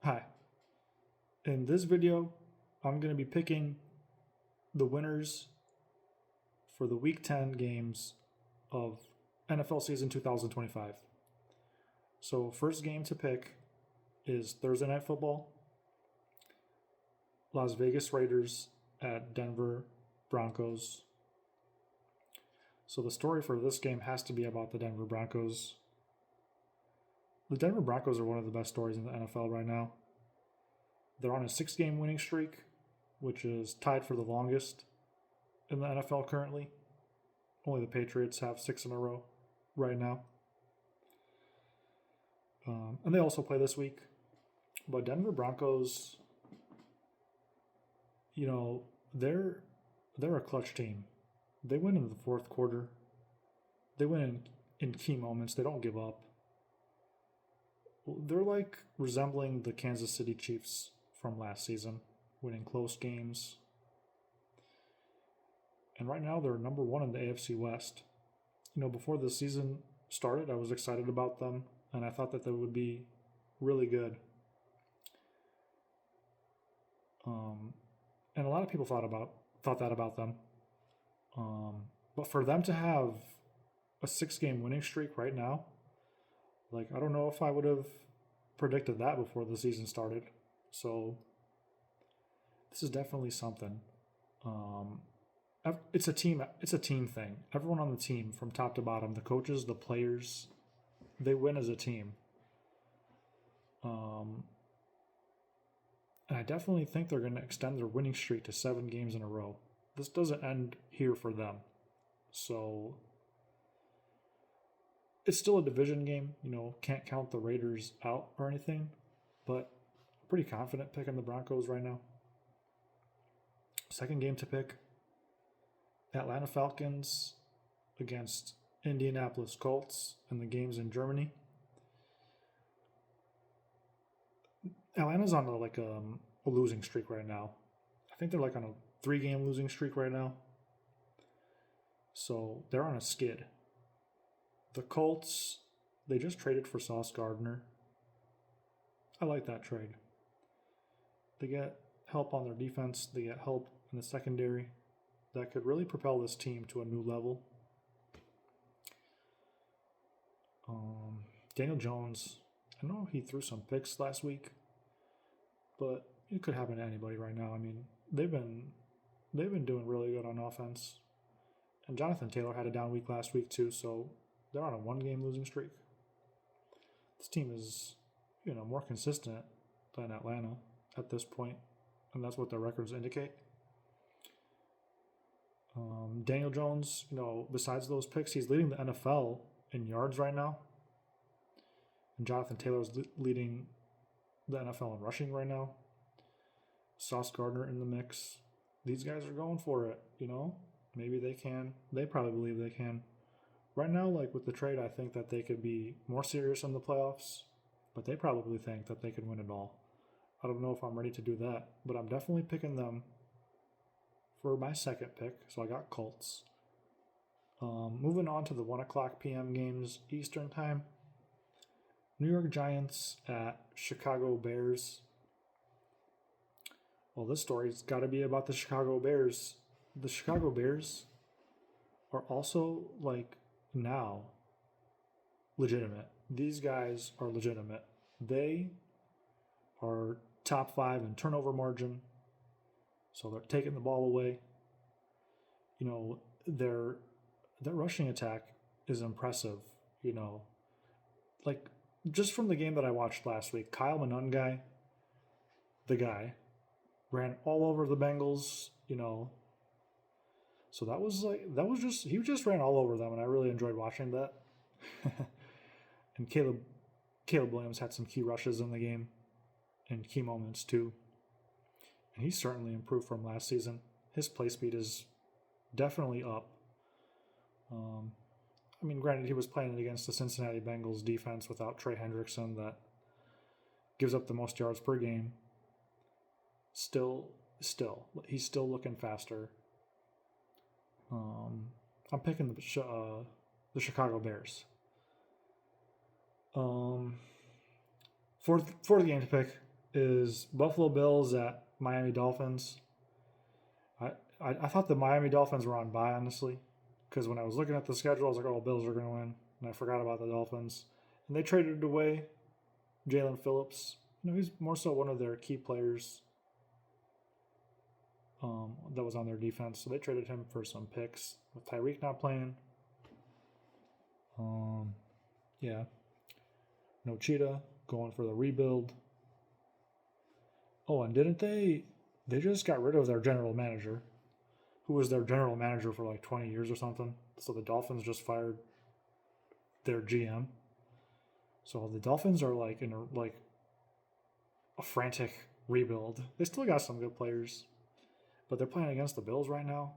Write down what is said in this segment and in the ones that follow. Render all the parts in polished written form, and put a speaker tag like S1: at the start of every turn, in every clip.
S1: Hi. In this video, I'm going to be picking the winners for the Week 10 games of NFL season 2025. So, first game to pick is Thursday Night Football, Las Vegas Raiders at Denver Broncos. So, the story for this game has to be about the Denver Broncos. The Denver Broncos are one of the best stories in the NFL right now. They're on a 6-game winning streak, which is tied for the longest in the NFL currently. Only the Patriots have 6 in a row right now. And they also play this week. But Denver Broncos, they're a clutch team. They win in the fourth quarter. They win in key moments. They don't give up. They're like resembling the Kansas City Chiefs from last season, winning close games. And right now they're number one in the AFC West. Before the season started, I was excited about them, and I thought that they would be really good. And a lot of people thought that about them. But for them to have a 6-game winning streak right now, I don't know if I would have predicted that before the season started. So this is definitely something. It's a team. It's a team thing. Everyone on the team, from top to bottom, the coaches, the players, they win as a team. And I definitely think they're going to extend their winning streak to 7 games in a row. This doesn't end here for them. So it's still a division game. Can't count the Raiders out or anything, but I'm pretty confident picking the Broncos right now. Second game to pick, Atlanta Falcons against Indianapolis Colts, and the game's in Germany. Atlanta's on a losing streak right now. I think they're on a 3-game losing streak right now. So they're on a skid. The Colts, they just traded for Sauce Gardner. I like that trade. They get help on their defense. They get help in the secondary that could really propel this team to a new level. Daniel Jones, I know he threw some picks last week, but it could happen to anybody right now. I mean, they've been doing really good on offense. And Jonathan Taylor had a down week last week too, so they're on a 1-game losing streak. This team is, more consistent than Atlanta at this point, and that's what their records indicate. Daniel Jones, besides those picks, he's leading the NFL in yards right now. And Jonathan Taylor's leading the NFL in rushing right now. Sauce Gardner in the mix. These guys are going for it, Maybe they can. They probably believe they can. Right now, with the trade, I think that they could be more serious in the playoffs, but they probably think that they can win it all. I don't know if I'm ready to do that, but I'm definitely picking them for my second pick. So I got Colts. Moving on to the 1 o'clock p.m. games Eastern time. New York Giants at Chicago Bears. Well, this story's got to be about the Chicago Bears. The Chicago Bears are also now legitimate. These guys are legitimate. They are top 5 in turnover margin. So they're taking the ball away. Their rushing attack is impressive. Just from the game that I watched last week, Kyle Monangai, the guy, ran all over the Bengals. So he just ran all over them, and I really enjoyed watching that. And Caleb Williams had some key rushes in the game and key moments too. And he's certainly improved from last season. His play speed is definitely up. Granted, he was playing against the Cincinnati Bengals defense without Trey Hendrickson that gives up the most yards per game. Still, he's still looking faster. I'm picking the Chicago Bears. Fourth game to pick is Buffalo Bills at Miami Dolphins. I thought the Miami Dolphins were on bye, honestly, because when I was looking at the schedule, I was like, oh, Bills are going to win. And I forgot about the Dolphins. And they traded away Jalen Phillips. He's more so one of their key players that was on their defense. So they traded him for some picks with Tyreek not playing. Yeah. No Cheetah going for the rebuild. Oh, and didn't they just got rid of their general manager, who was their general manager for like 20 years or something. So the Dolphins just fired their GM. So the Dolphins are like in a frantic rebuild. They still got some good players, but they're playing against the Bills right now.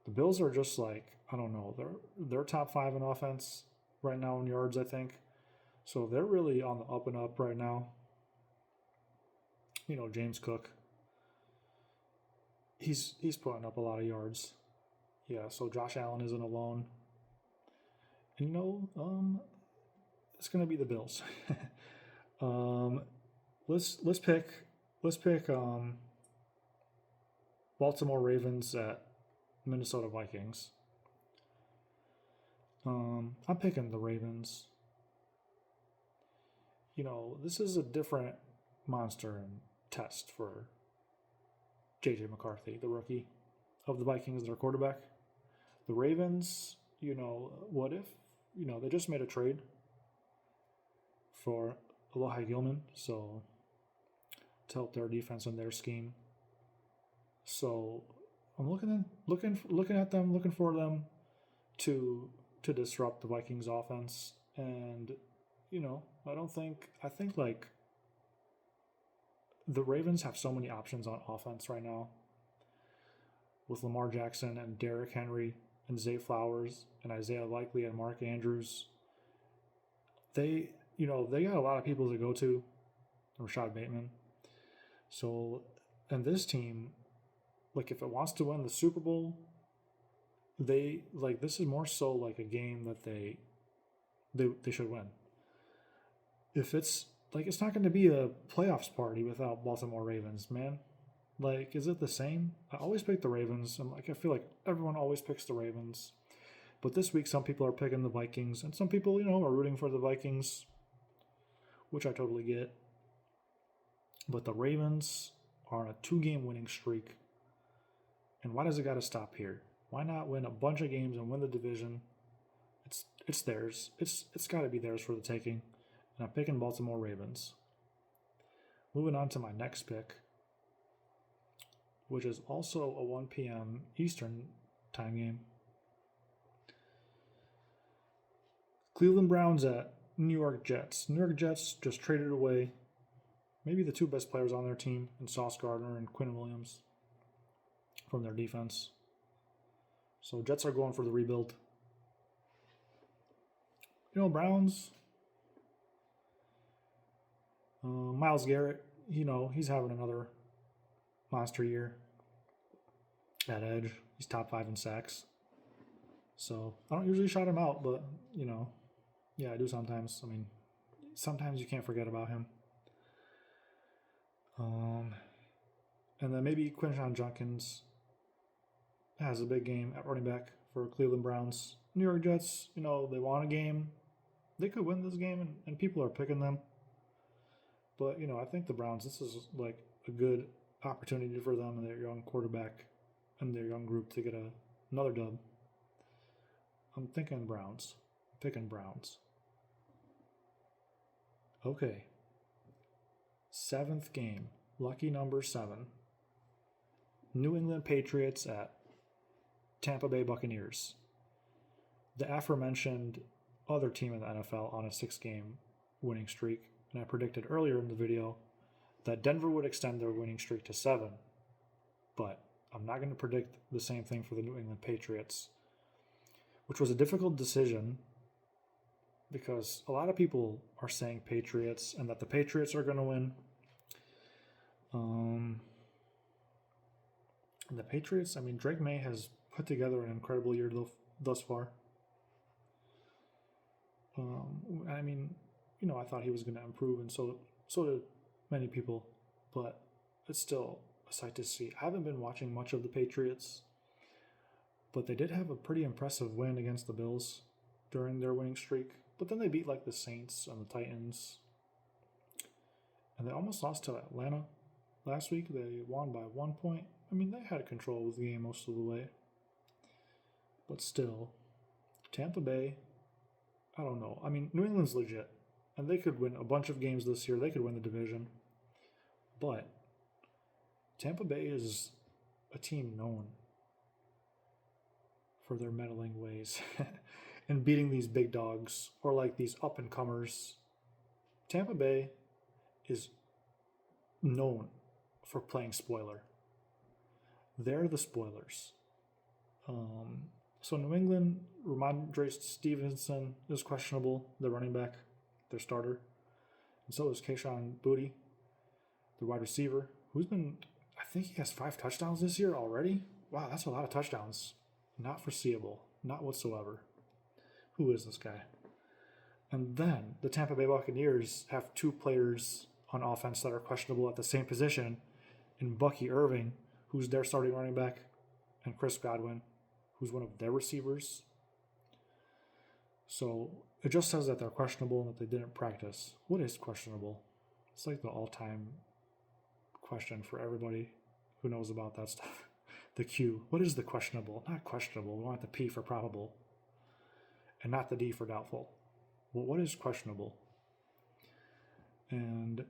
S1: The Bills are just like, I don't know, they're top 5 in offense right now in yards, I think. So they're really on the up and up right now. James Cook, he's putting up a lot of yards. Yeah, so Josh Allen isn't alone. And it's gonna be the Bills. Let's pick Baltimore Ravens at Minnesota Vikings. I'm picking the Ravens. This is a different monster and test for JJ McCarthy, the rookie of the Vikings, their quarterback. The Ravens, what if, they just made a trade for Aloha Gilman, so to help their defense and their scheme. So I'm looking at them, looking for them to disrupt the Vikings offense. And I think like the Ravens have so many options on offense right now with Lamar Jackson and Derrick Henry and Zay Flowers and Isaiah Likely and Mark Andrews. They got a lot of people to go to. Rashad Bateman. So, and this team, like if it wants to win the Super Bowl, this is more so like a game that they should win. If it's not going to be a playoffs party without Baltimore Ravens, man. Is it the same? I always pick the Ravens. I feel like everyone always picks the Ravens. But this week, some people are picking the Vikings, and some people, are rooting for the Vikings, which I totally get. But the Ravens are on a 2-game winning streak. And why does it got to stop here? Why not win a bunch of games and win the division? It's theirs. It's got to be theirs for the taking. And I'm picking Baltimore Ravens. Moving on to my next pick, which is also a 1 p.m. Eastern time game. Cleveland Browns at New York Jets. New York Jets just traded away maybe the 2 best players on their team in Sauce Gardner and Quinn Williams from their defense. So Jets are going for the rebuild. Browns, Myles Garrett, he's having another monster year at edge. He's top 5 in sacks. So I don't usually shout him out, but, yeah, I do sometimes. Sometimes you can't forget about him. And then maybe Quinshon Judkins has a big game at running back for Cleveland Browns. New York Jets, they won a game. They could win this game, and people are picking them. But, I think the Browns, this is like a good opportunity for them and their young quarterback and their young group to get another dub. I'm thinking Browns. Picking Browns. Okay. 7th game. Lucky number 7. New England Patriots at Tampa Bay Buccaneers. The aforementioned other team in the NFL on a 6-game winning streak. And I predicted earlier in the video that Denver would extend their winning streak to 7. But I'm not going to predict the same thing for the New England Patriots, which was a difficult decision because a lot of people are saying Patriots and that the Patriots are going to win. And the Patriots, Drake May has put together an incredible year thus far. I thought he was going to improve, and so did many people, but it's still a sight to see. I haven't been watching much of the Patriots, but they did have a pretty impressive win against the Bills during their winning streak. But then they beat like the Saints and the Titans, and they almost lost to Atlanta last week. They won by 1 point. I mean, they had control of the game most of the way, but still, Tampa Bay, I don't know. I mean, New England's legit, and they could win a bunch of games this year. They could win the division, but Tampa Bay is a team known for their meddling ways and beating these big dogs or like these up and comers. Tampa Bay is known for playing spoiler. They're the spoilers. So New England, Ramondre Stevenson is questionable, the running back, their starter. And so is Kayshon Boutte, the wide receiver, who's been, I think he has 5 touchdowns this year already. Wow, that's a lot of touchdowns. Not foreseeable, not whatsoever. Who is this guy? And then the Tampa Bay Buccaneers have 2 players on offense that are questionable at the same position in Bucky Irving, who's their starting running back, and Chris Godwin, who's one of their receivers. So it just says that they're questionable and that they didn't practice. What is questionable? It's like the all-time question for everybody who knows about that stuff. The Q. What is the questionable? Not questionable. We want the P for probable. And not the D for doubtful. Well, what is questionable? And,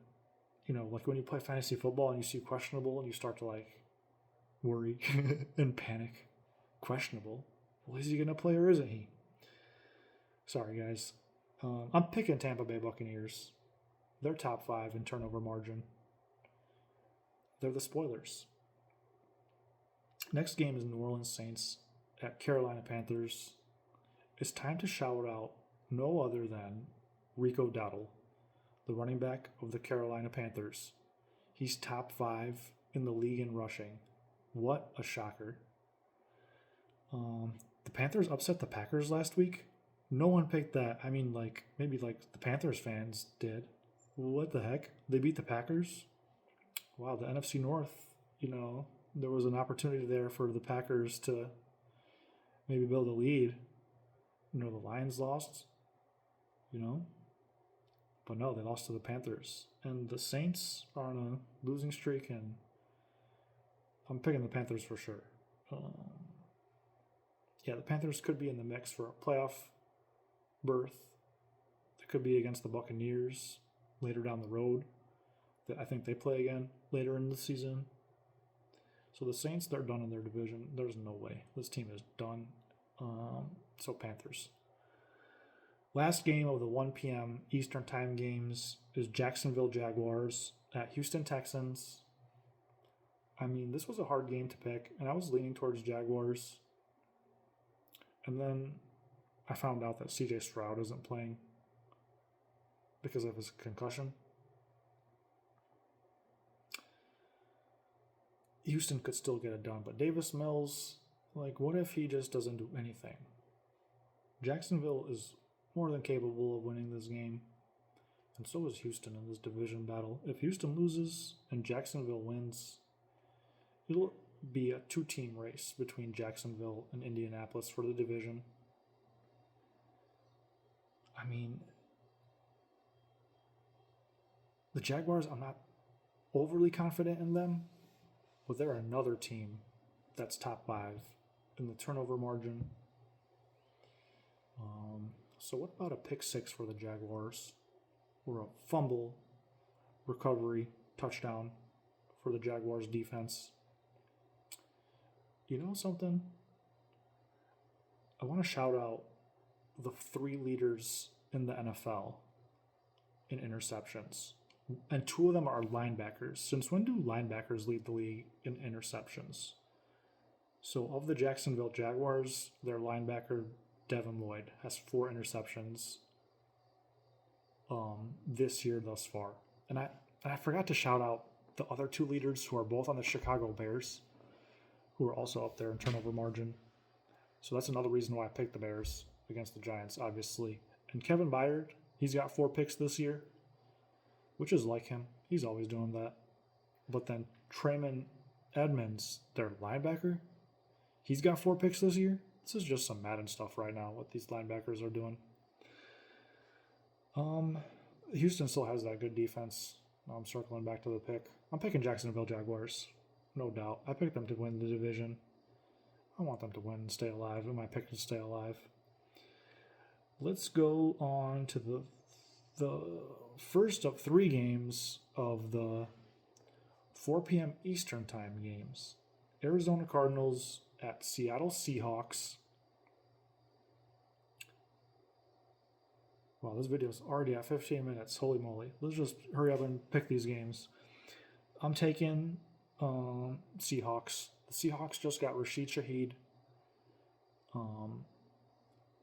S1: like when you play fantasy football and you see questionable and you start to like worry and panic. Questionable. Well, is he going to play or isn't he? Sorry, guys. I'm picking Tampa Bay Buccaneers. They're top 5 in turnover margin. They're the spoilers. Next game is New Orleans Saints at Carolina Panthers. It's time to shout out no other than Rico Dowdle, the running back of the Carolina Panthers. He's top 5 in the league in rushing. What a shocker. The Panthers upset the Packers last week. No one picked that. I mean, maybe the Panthers fans did. What the heck? They beat the Packers? Wow, the NFC North, there was an opportunity there for the Packers to maybe build a lead. The Lions lost, But no, they lost to the Panthers. And the Saints are on a losing streak, and I'm picking the Panthers for sure. The Panthers could be in the mix for a playoff berth. They could be against the Buccaneers later down the road. I think they play again later in the season. So the Saints, they're done in their division. There's no way. This team is done. So Panthers. Last game of the 1 p.m. Eastern Time games is Jacksonville Jaguars at Houston Texans. I mean, this was a hard game to pick, and I was leaning towards Jaguars. And then I found out that CJ Stroud isn't playing because of his concussion. Houston could still get it done, but Davis Mills, what if he just doesn't do anything? Jacksonville is more than capable of winning this game, and so is Houston in this division battle. If Houston loses and Jacksonville wins, it'll be a 2-team race between Jacksonville and Indianapolis for the division. I mean, the Jaguars, I'm not overly confident in them, but they're another team that's top 5 in the turnover margin. So what about a pick 6 for the Jaguars? Or a fumble, recovery, touchdown for the Jaguars defense? You know something? I want to shout out the 3 leaders in the NFL in interceptions. And 2 of them are linebackers. Since when do linebackers lead the league in interceptions? So of the Jacksonville Jaguars, their linebacker, Devin Lloyd, has 4 interceptions this year thus far. And I forgot to shout out the other 2 leaders who are both on the Chicago Bears, who are also up there in turnover margin. So that's another reason why I picked the Bears against the Giants, obviously. And Kevin Byard, he's got 4 picks this year, which is like him. He's always doing that. But then Trayman Edmonds, their linebacker, he's got 4 picks this year. This is just some Madden stuff right now, what these linebackers are doing. Houston still has that good defense. I'm circling back to the pick. I'm picking Jacksonville Jaguars, no doubt. I picked them to win the division. I want them to win and stay alive. And my pick to stay alive. Let's go on to the first of 3 games of the 4 p.m. Eastern time games. Arizona Cardinals at Seattle Seahawks. Wow, this video is already at 15 minutes. Holy moly. Let's just hurry up and pick these games. I'm taking Seahawks. The Seahawks just got Rashid Shaheed,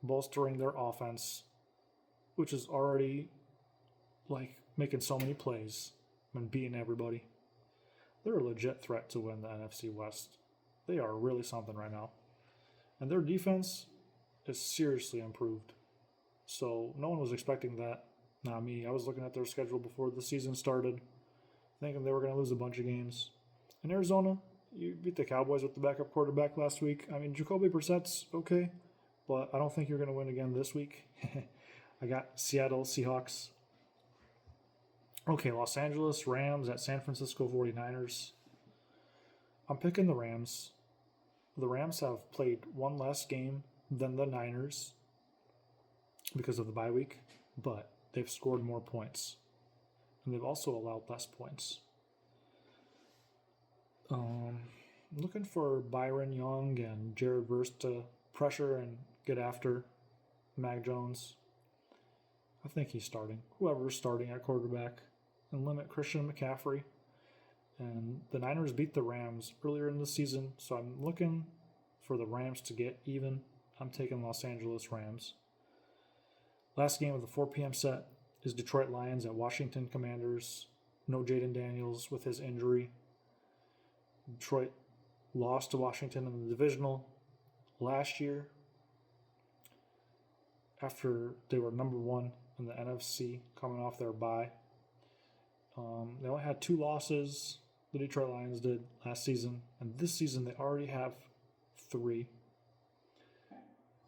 S1: bolstering their offense, which is already like making so many plays and beating everybody. They're a legit threat to win the NFC West. They are really something right now. And their defense is seriously improved. So no one was expecting that. Not me. I was looking at their schedule before the season started, thinking they were going to lose a bunch of games. In Arizona, you beat the Cowboys with the backup quarterback last week. I mean, Jacoby Brissett's okay, but I don't think you're going to win again this week. I got Seattle Seahawks. Okay, Los Angeles Rams at San Francisco 49ers. I'm picking the Rams. The Rams have played one less game than the Niners because of the bye week, but they've scored more points. And they've also allowed less points. Looking for Byron Young and Jared Verse to pressure and get after Mac Jones. I think he's starting. Whoever's starting at quarterback. And limit Christian McCaffrey. And the Niners beat the Rams earlier in the season, so I'm looking for the Rams to get even. I'm taking Los Angeles Rams. Last game of the 4 p.m. set is Detroit Lions at Washington Commanders. No Jaden Daniels with his injury. Detroit lost to Washington in the divisional last year after they were number 1 in the NFC coming off their bye. They only had 2 losses, the Detroit Lions did last season, and this season they already have 3.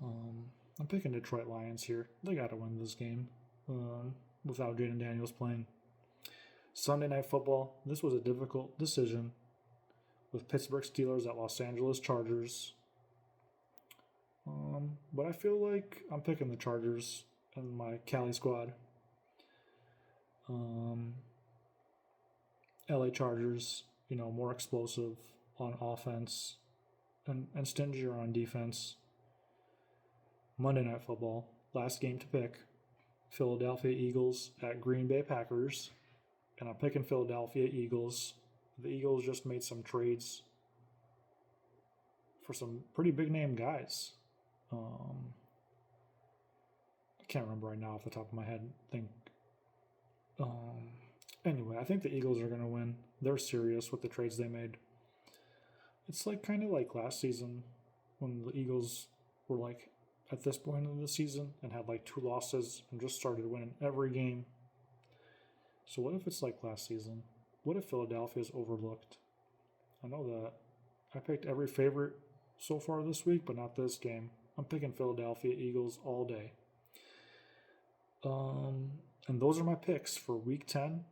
S1: I'm picking Detroit Lions here. They got to win this game without Jaden Daniels playing. Sunday Night Football. This was a difficult decision with Pittsburgh Steelers at Los Angeles Chargers. But I feel like I'm picking the Chargers in my Cali squad. LA Chargers, more explosive on offense and stingier on defense. Monday Night Football, last game to pick. Philadelphia Eagles at Green Bay Packers. And I'm picking Philadelphia Eagles. The Eagles just made some trades for some pretty big name guys. I can't remember right now off the top of my head. Anyway, I think the Eagles are going to win. They're serious with the trades they made. It's kind of like last season when the Eagles were at this point in the season and had 2 losses and just started winning every game. So what if it's like last season? What if Philadelphia's overlooked? I know that I picked every favorite so far this week, but not this game. I'm picking Philadelphia Eagles all day. And those are my picks for Week 10.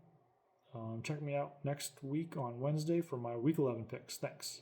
S1: Check me out next week on Wednesday for my Week 11 picks. Thanks.